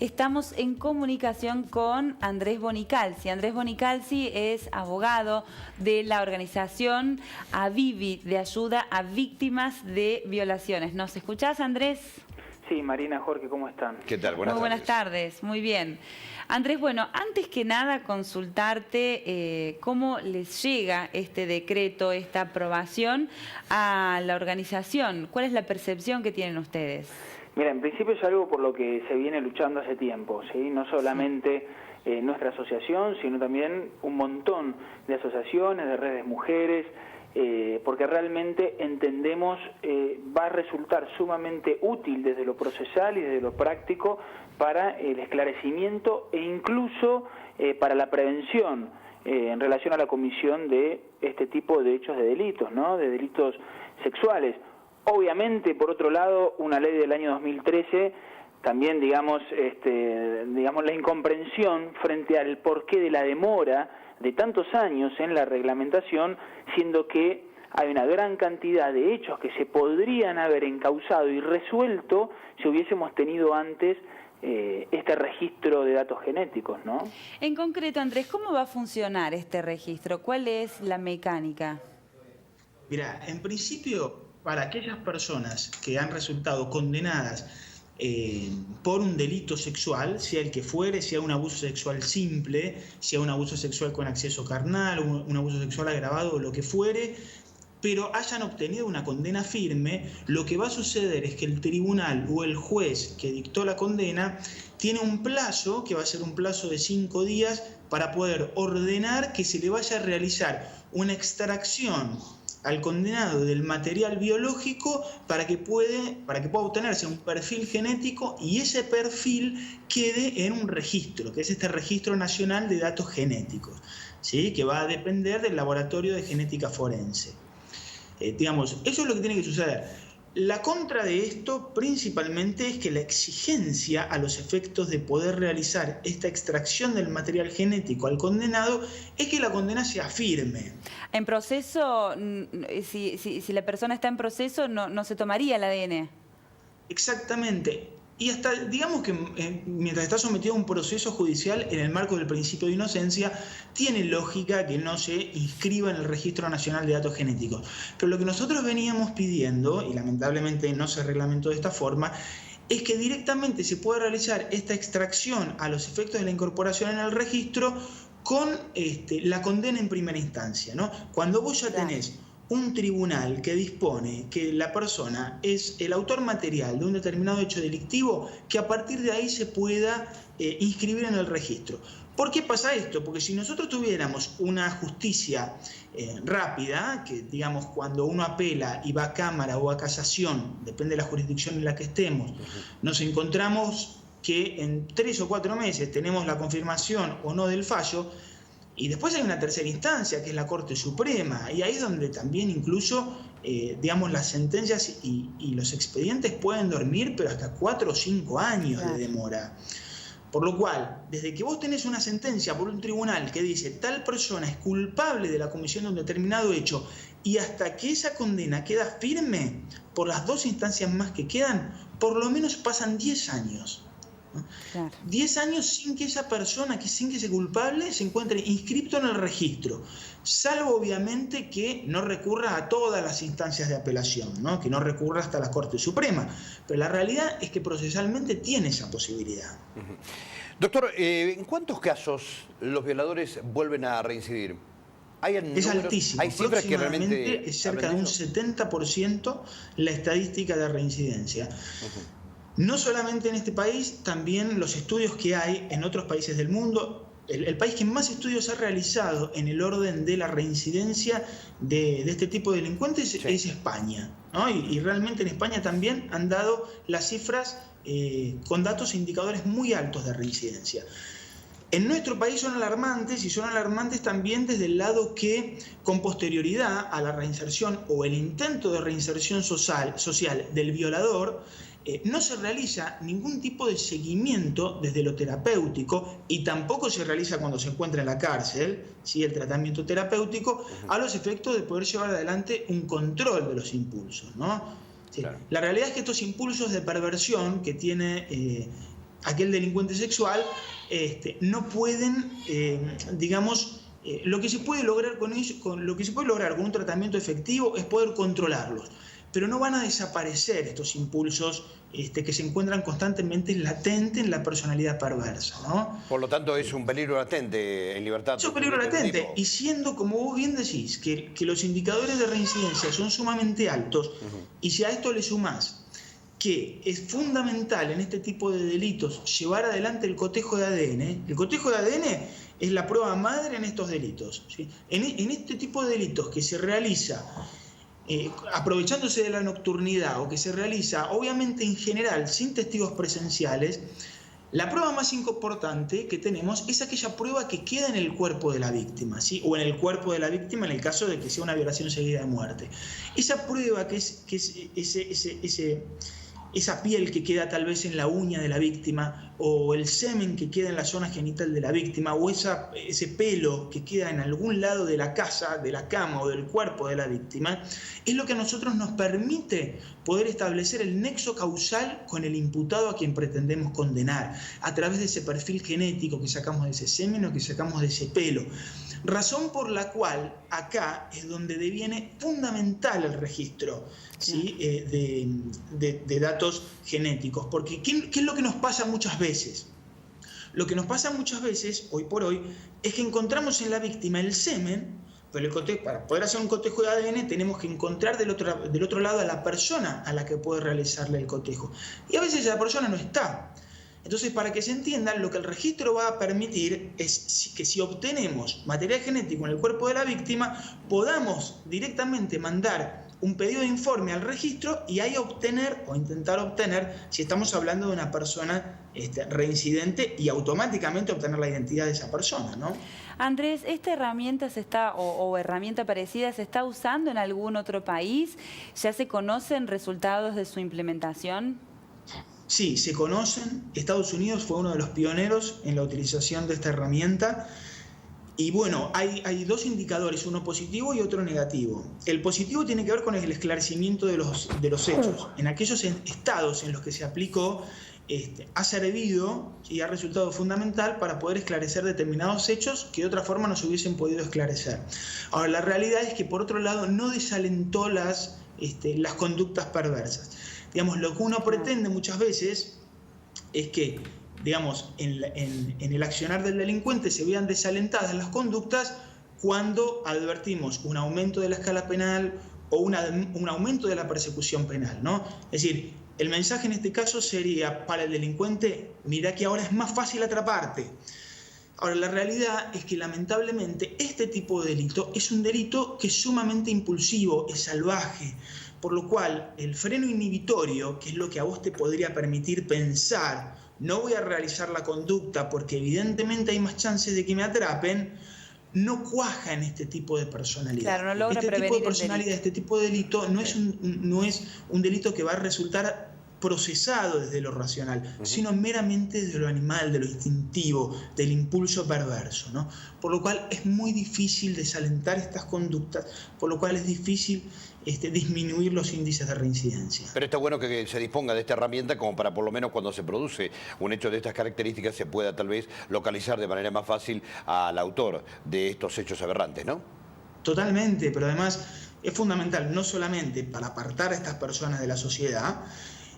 Estamos en comunicación con Andrés Bonicalzi. Andrés Bonicalzi es abogado de la organización AVIVI, de ayuda a víctimas de violaciones. ¿Nos escuchás, Andrés? Sí, Marina, Jorge, ¿cómo están? ¿Qué tal? Muy buenas tardes, muy bien. Andrés, bueno, antes que nada consultarte cómo les llega este decreto, esta aprobación a la organización. ¿Cuál es la percepción que tienen ustedes? Mira, en principio es algo por lo que se viene luchando hace tiempo, ¿sí? No solamente nuestra asociación, sino también un montón de asociaciones, de redes mujeres, porque realmente entendemos va a resultar sumamente útil desde lo procesal y desde lo práctico para el esclarecimiento e incluso para la prevención en relación a la comisión de este tipo de hechos de delitos, ¿no? De delitos sexuales. Obviamente, por otro lado, una ley del año 2013, también digamos la incomprensión frente al porqué de la demora de tantos años en la reglamentación, siendo que hay una gran cantidad de hechos que se podrían haber encauzado y resuelto si hubiésemos tenido antes este registro de datos genéticos, ¿no? En concreto, Andrés, ¿cómo va a funcionar este registro? ¿Cuál es la mecánica? Mira, en principio, para aquellas personas que han resultado condenadas por un delito sexual, sea el que fuere, sea un abuso sexual simple, sea un abuso sexual con acceso carnal, un abuso sexual agravado o lo que fuere, pero hayan obtenido una condena firme, lo que va a suceder es que el tribunal o el juez que dictó la condena tiene un plazo, que va a ser un plazo de 5 días, para poder ordenar que se le vaya a realizar una extracción al condenado del material biológico para que pueda obtenerse un perfil genético y ese perfil quede en un registro, que es este Registro Nacional de Datos Genéticos, ¿sí? Que va a depender del Laboratorio de Genética Forense. Eso es lo que tiene que suceder. La contra de esto principalmente es que la exigencia a los efectos de poder realizar esta extracción del material genético al condenado es que la condena sea firme. En proceso, si la persona está en proceso, no se tomaría el ADN. Exactamente. Y hasta, digamos que mientras está sometido a un proceso judicial en el marco del principio de inocencia, tiene lógica que no se inscriba en el Registro Nacional de Datos Genéticos. Pero lo que nosotros veníamos pidiendo, y lamentablemente no se reglamentó de esta forma, es que directamente se pueda realizar esta extracción a los efectos de la incorporación en el registro con la condena en primera instancia, ¿no? Cuando vos ya tenés un tribunal que dispone que la persona es el autor material de un determinado hecho delictivo, que a partir de ahí se pueda inscribir en el registro. ¿Por qué pasa esto? Porque si nosotros tuviéramos una justicia rápida, que digamos cuando uno apela y va a cámara o a casación, depende de la jurisdicción en la que estemos, nos encontramos que en 3 o 4 meses tenemos la confirmación o no del fallo. Y después hay una tercera instancia, que es la Corte Suprema, y ahí es donde también incluso, las sentencias y los expedientes pueden dormir, pero hasta 4 o 5 años de demora. Por lo cual, desde que vos tenés una sentencia por un tribunal que dice tal persona es culpable de la comisión de un determinado hecho, y hasta que esa condena queda firme, por las 2 instancias más que quedan, por lo menos pasan 10 años. Claro. 10 años sin que esa persona, sin que sea culpable, se encuentre inscripto en el registro, salvo obviamente que no recurra a todas las instancias de apelación, ¿no? Que no recurra hasta la Corte Suprema, pero la realidad es que procesalmente tiene esa posibilidad. Doctor, ¿en cuántos casos los violadores vuelven a reincidir? Es altísimo, hay cifras que realmente es cerca de un 70% la estadística de reincidencia. No solamente en este país, también los estudios que hay en otros países del mundo. El país que más estudios ha realizado en el orden de la reincidencia de este tipo de delincuentes es España, ¿no? Y realmente en España también han dado las cifras con datos e indicadores muy altos de reincidencia. En nuestro país son alarmantes, y son alarmantes también desde el lado que, con posterioridad a la reinserción o el intento de reinserción social del violador, no se realiza ningún tipo de seguimiento desde lo terapéutico, y tampoco se realiza cuando se encuentra en la cárcel, ¿sí? El tratamiento terapéutico, a los efectos de poder llevar adelante un control de los impulsos, ¿no? Sí. Claro. La realidad es que estos impulsos de perversión que tiene aquel delincuente sexual, no pueden, lo que se puede lograr con ellos, lo que se puede lograr con un tratamiento efectivo es poder controlarlos, pero no van a desaparecer estos impulsos que se encuentran constantemente latentes en la personalidad perversa, ¿no? Por lo tanto, es un peligro latente en libertad. Es un peligro latente, y siendo, como vos bien decís, que los indicadores de reincidencia son sumamente altos, y si a esto le sumás que es fundamental en este tipo de delitos llevar adelante el cotejo de ADN. El cotejo de ADN es la prueba madre en estos delitos, ¿sí? En este tipo de delitos que se realiza aprovechándose de la nocturnidad o que se realiza obviamente en general sin testigos presenciales, la prueba más importante que tenemos es aquella prueba que queda en el cuerpo de la víctima, ¿sí? O en el cuerpo de la víctima en el caso de que sea una violación seguida de muerte. Esa prueba que es esa piel que queda tal vez en la uña de la víctima, o el semen que queda en la zona genital de la víctima, o ese pelo que queda en algún lado de la casa, de la cama o del cuerpo de la víctima, es lo que a nosotros nos permite poder establecer el nexo causal con el imputado a quien pretendemos condenar, a través de ese perfil genético que sacamos de ese semen o que sacamos de ese pelo. Razón por la cual acá es donde deviene fundamental el registro, ¿sí? de datos genéticos. Porque ¿qué es lo que nos pasa muchas veces? Lo que nos pasa muchas veces, hoy por hoy, es que encontramos en la víctima el semen, pero para poder hacer un cotejo de ADN tenemos que encontrar del otro lado a la persona a la que puede realizarle el cotejo. Y a veces la persona no está. Entonces, para que se entienda, lo que el registro va a permitir es que si obtenemos material genético en el cuerpo de la víctima, podamos directamente mandar un pedido de informe al registro y ahí obtener o intentar obtener, si estamos hablando de una persona reincidente, y automáticamente obtener la identidad de esa persona, ¿no? Andrés, ¿esta herramienta o herramienta parecida se está usando en algún otro país? ¿Ya se conocen resultados de su implementación? Sí, se conocen. Estados Unidos fue uno de los pioneros en la utilización de esta herramienta. Y bueno, hay dos indicadores, uno positivo y otro negativo. El positivo tiene que ver con el esclarecimiento de los hechos. En aquellos estados en los que se aplicó, ha servido y ha resultado fundamental para poder esclarecer determinados hechos que de otra forma no se hubiesen podido esclarecer. Ahora, la realidad es que por otro lado no desalentó las conductas perversas. Digamos, lo que uno pretende muchas veces es que, digamos, en el accionar del delincuente se vean desalentadas las conductas cuando advertimos un aumento de la escala penal o un aumento de la persecución penal, ¿no? Es decir, el mensaje en este caso sería para el delincuente: mirá que ahora es más fácil atraparte. Ahora, la realidad es que lamentablemente este tipo de delito es un delito que es sumamente impulsivo, es salvaje, por lo cual el freno inhibitorio, que es lo que a vos te podría permitir pensar, no voy a realizar la conducta porque evidentemente hay más chances de que me atrapen, no cuaja en este tipo de personalidad. Claro, no logra este tipo de personalidad, delito. este tipo de delito no es un delito que va a resultar procesado desde lo racional, sino meramente desde lo animal, de lo instintivo, del impulso perverso, ¿no? Por lo cual es muy difícil desalentar estas conductas, por lo cual es difícil disminuir los índices de reincidencia. Pero está bueno que se disponga de esta herramienta como para por lo menos cuando se produce un hecho de estas características se pueda tal vez localizar de manera más fácil al autor de estos hechos aberrantes, ¿no? Totalmente, pero además es fundamental no solamente para apartar a estas personas de la sociedad,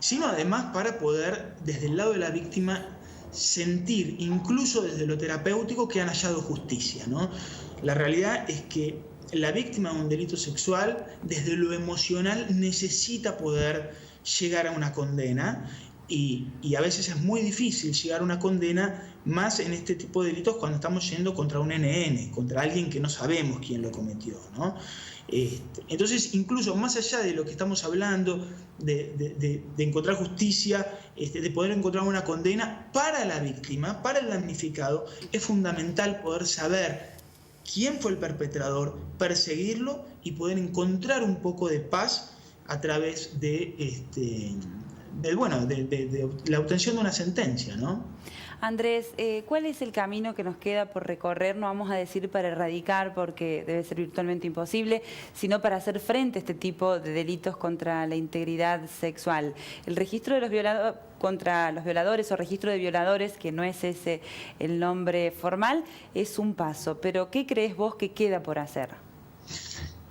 sino además para poder, desde el lado de la víctima, sentir, incluso desde lo terapéutico, que han hallado justicia, ¿no? La realidad es que la víctima de un delito sexual, desde lo emocional, necesita poder llegar a una condena y a veces es muy difícil llegar a una condena, más en este tipo de delitos cuando estamos yendo contra un NN, contra alguien que no sabemos quién lo cometió, ¿no? Entonces, incluso más allá de lo que estamos hablando, de encontrar justicia, de poder encontrar una condena para la víctima, para el damnificado, es fundamental poder saber quién fue el perpetrador, perseguirlo y poder encontrar un poco de paz a través de la obtención de una sentencia, ¿no? Andrés, ¿cuál es el camino que nos queda por recorrer? No vamos a decir para erradicar, porque debe ser virtualmente imposible, sino para hacer frente a este tipo de delitos contra la integridad sexual. El registro de los contra los violadores o registro de violadores, que no es ese el nombre formal, es un paso. Pero ¿qué crees vos que queda por hacer?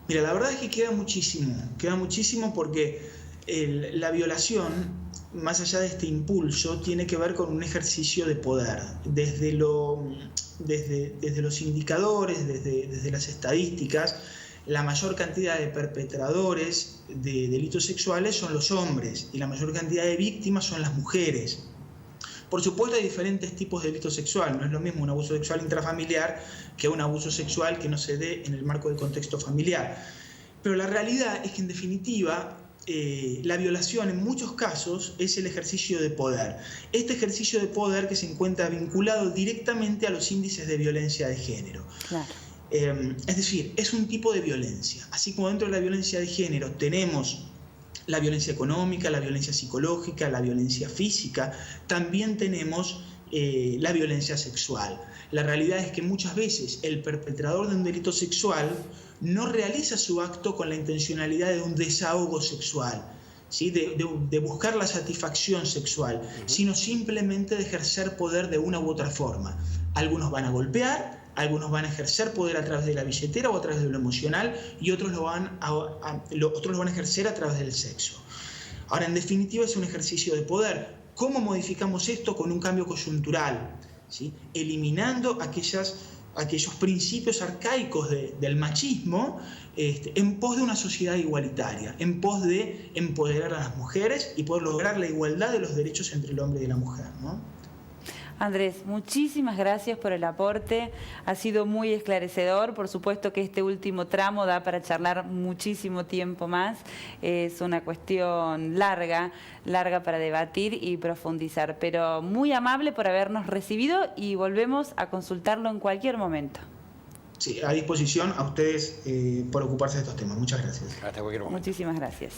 Mira, la verdad es que queda muchísimo porque la violación, más allá de este impulso, tiene que ver con un ejercicio de poder. Desde los indicadores, desde las estadísticas, la mayor cantidad de perpetradores de delitos sexuales son los hombres y la mayor cantidad de víctimas son las mujeres. Por supuesto, hay diferentes tipos de delito sexual. No es lo mismo un abuso sexual intrafamiliar que un abuso sexual que no se dé en el marco del contexto familiar. Pero la realidad es que, en definitiva, la violación en muchos casos es el ejercicio de poder. Este ejercicio de poder que se encuentra vinculado directamente a los índices de violencia de género. Claro. Es decir, es un tipo de violencia. Así como dentro de la violencia de género tenemos la violencia económica, la violencia psicológica, la violencia física, también tenemos la violencia sexual. La realidad es que muchas veces el perpetrador de un delito sexual no realiza su acto con la intencionalidad de un desahogo sexual, ¿sí? de buscar la satisfacción sexual, sino simplemente de ejercer poder de una u otra forma. Algunos van a golpear, algunos van a ejercer poder a través de la billetera o a través de lo emocional, y otros lo van a ejercer a través del sexo. Ahora, en definitiva, es un ejercicio de poder. ¿Cómo modificamos esto? Con un cambio coyuntural, ¿sí? Eliminando aquellos principios arcaicos del machismo en pos de una sociedad igualitaria, en pos de empoderar a las mujeres y poder lograr la igualdad de los derechos entre el hombre y la mujer, ¿no? Andrés, muchísimas gracias por el aporte, ha sido muy esclarecedor. Por supuesto que este último tramo da para charlar muchísimo tiempo más, es una cuestión larga para debatir y profundizar, pero muy amable por habernos recibido y volvemos a consultarlo en cualquier momento. Sí, a disposición a ustedes por ocuparse de estos temas. Muchas gracias. Hasta cualquier momento. Muchísimas gracias.